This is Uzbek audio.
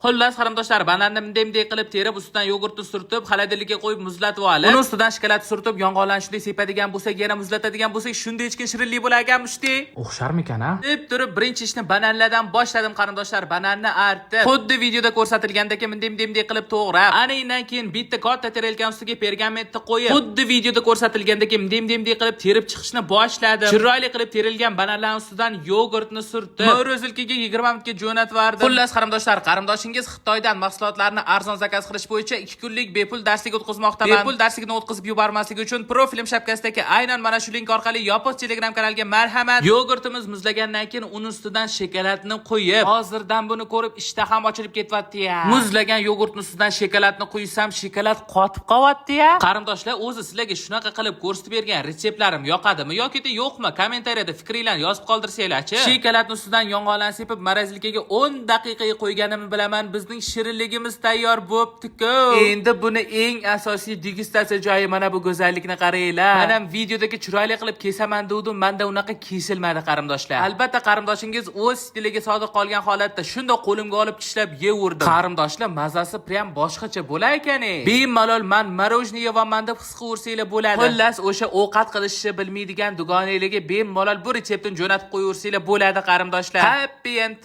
Xullas qarindoshlar, bananni bunday qilib terib, ustidan yogurtni surtib, xolodilnikka qo'yib muzlatib olib, uni ustidan shokolad surtib, yong'oqlarni shunday sepadigan bo'lsak, yana muzlatadigan bo'lsak, shunday ichkin shirinlik bo'lar ekanmi-shti. O'xsharmikan a? Deb turib, birinchi ishni bananlardan boshladim qarindoshlar. Bananni artib, xuddi videoda ko'rsatilgandek bunday qilib to'g'rab, anidan keyin bitta katta terilgan ustiga pergamentni qo'yib, xuddi videoda ko'rsatilgandek bunday qilib terib chiqishni boshladim. Chiroyli qilib terilgan bananlarning ustidan yogurtni surtib, Mo'rozilkaga 20 minutga jo'natib yubordim. Xullas qarindoshlar, qarindoshingiz Xitoydan mahsulotlarni arzon zakaz qilish bo'yicha 2 kunlik bepul darslik o'tkazmoqdaman. Bepul darslikni o'tkazib yubormaslik uchun profilim shapkasidagi aynan mana shu link orqali yopiq Telegram kanaliga marhamat. Yogurtimiz muzlagandan keyin uni ustidan shokoladni qo'yib, hozirdan buni ko'rib ishtaham ochilib ketyapti-ya. Muzlagan yogurtning ustidan shokoladni qo'ysam, shokolad qotib qolyapti-ya. Qarindoshlar, o'zi sizlarga shunaqa qilib ko'rsatib bergan retseptlarim yoqadimi yoki yo'qmi? Kommentariyada fikringlarni yozib qoldirsanglar-chi. Shokoladning ustidan yong'oqlarni sepib, morozilikka 10 daqiqaga qo'yganimni bilaman. Bizning shirinligimiz tayyor bo'pti-ku. Endi buni eng asosiy degustatsiya joyi mana bu go'zallikni qaranglar. Mana videodagi chiroyli qilib kesaman dedim, menda unaqa kesilmadi qarindoshlar. Albatta qarindoshingiz o'z stiliga sodiq qolgan holatda shunda qo'limga olib tishlab yeverdim. Qarindoshlar, mazasi prям boshqacha bo'lar ekan-e. Bemalol men morojniy yevaman deb his qilsanglar bo'ladi. Xullas, o'sha ovqat qilishni bilmaydigan dugonanglarga bemalol bu retseptni jo'natib qo'yaversanglar bo'ladi qarindoshlar. Happy end.